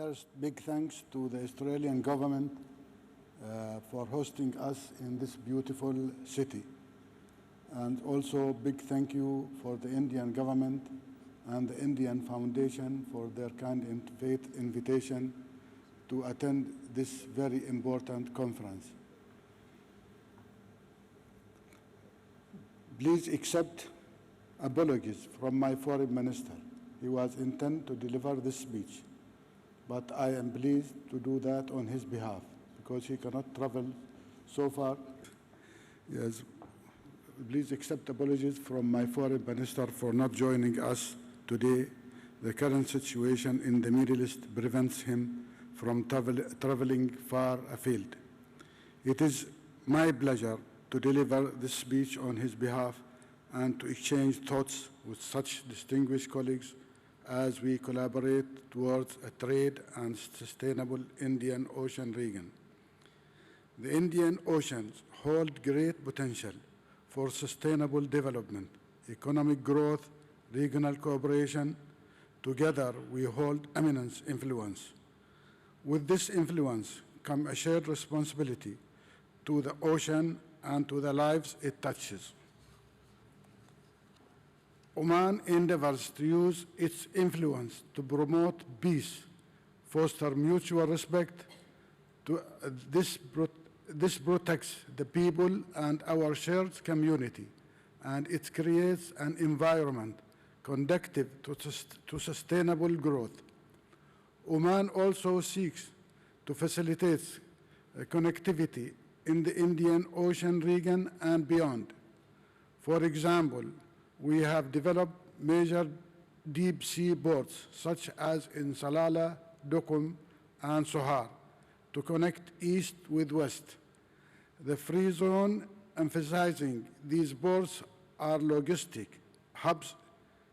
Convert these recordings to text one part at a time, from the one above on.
First, big thanks to the Australian government for hosting us in this beautiful city. And also big thank you for the Indian government and the Indian Foundation for their kind invitation to attend this very important conference. Please accept apologies from my foreign minister. He was intended to deliver this speech, but I am pleased to do that on his behalf because he cannot travel so far. Yes, please accept apologies from my foreign minister for not joining us today. The current situation in the Middle East prevents him from traveling far afield. It is my pleasure to deliver this speech on his behalf and to exchange thoughts with such distinguished colleagues as we collaborate towards a trade and sustainable Indian Ocean region. The Indian Oceans hold great potential for sustainable development, economic growth, regional cooperation. Together, we hold eminent influence. With this influence comes a shared responsibility to the ocean and to the lives it touches. Oman endeavors to use its influence to promote peace, foster mutual respect. This protects the people and our shared community, and it creates an environment conducive to sustainable growth. Oman also seeks to facilitate connectivity in the Indian Ocean region and beyond. For example, we have developed major deep-sea ports such as in Salalah, Duqm, and Sohar to connect east with west. The free zone emphasizing these ports are logistic hubs,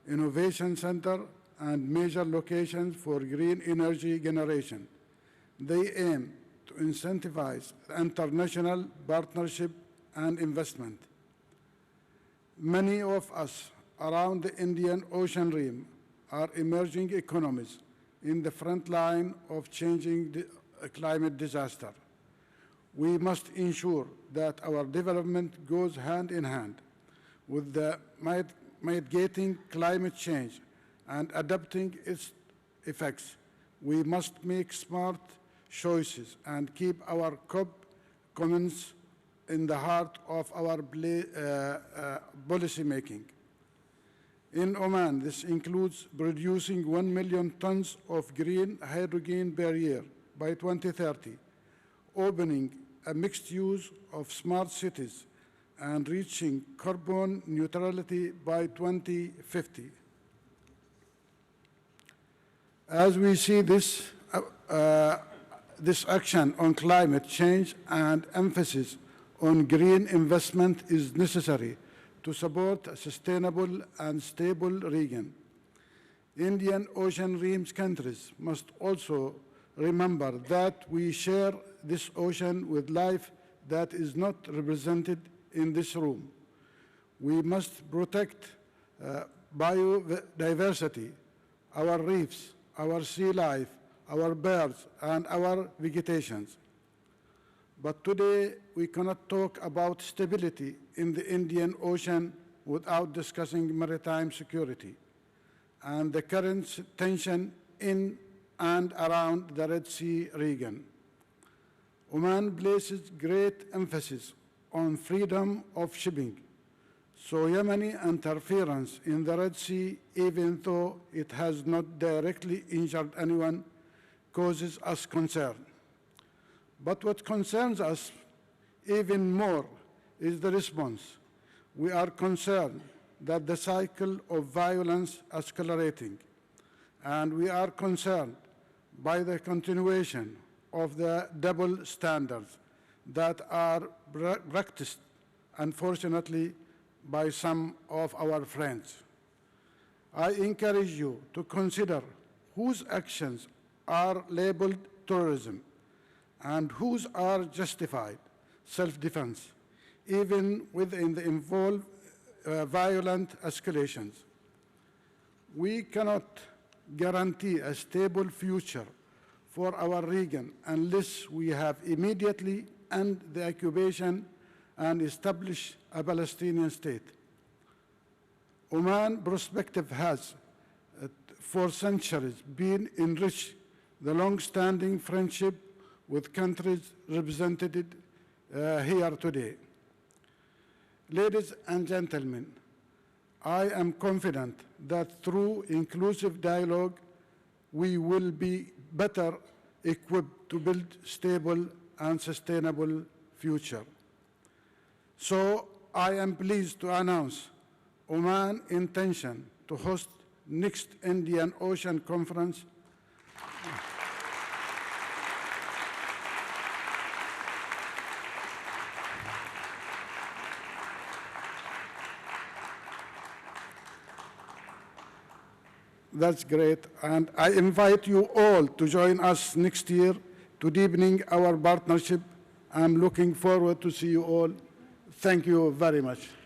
innovation center, and major locations for green energy generation. They aim to incentivize international partnership and investment. Many of us around the Indian Ocean rim are emerging economies in the front line of changing the climate disaster. We must ensure that our development goes hand in hand with the mitigating climate change and adapting its effects. We must make smart choices and keep our comments in the heart of our policy making. In Oman, this includes producing 1 million tons of green hydrogen per year by 2030, opening a mixed use of smart cities, and reaching carbon neutrality by 2050. As we see this action on climate change and emphasis on green investment is necessary to support a sustainable and stable region. Indian Ocean Rim countries must also remember that we share this ocean with life that is not represented in this room. We must protect biodiversity, our reefs, our sea life, our birds, and our vegetations. But today, we cannot talk about stability in the Indian Ocean without discussing maritime security and the current tension in and around the Red Sea region. Oman places great emphasis on freedom of shipping, so Yemeni interference in the Red Sea, even though it has not directly injured anyone, causes us concern. But what concerns us even more is the response. We are concerned that the cycle of violence is accelerating, and we are concerned by the continuation of the double standards that are practiced, unfortunately, by some of our friends. I encourage you to consider whose actions are labeled terrorism and whose are justified self-defense, even within the involved violent escalations. We cannot guarantee a stable future for our region unless we have immediately end the occupation and establish a Palestinian state. Oman perspective has, for centuries, been enriched the long-standing friendship with countries represented here today. Ladies and gentlemen, I am confident that through inclusive dialogue, we will be better equipped to build stable and sustainable future. So I am pleased to announce Oman's intention to host next Indian Ocean Conference That's great. And I invite you all to join us next year to deepening our partnership. I'm looking forward to see you all. Thank you very much.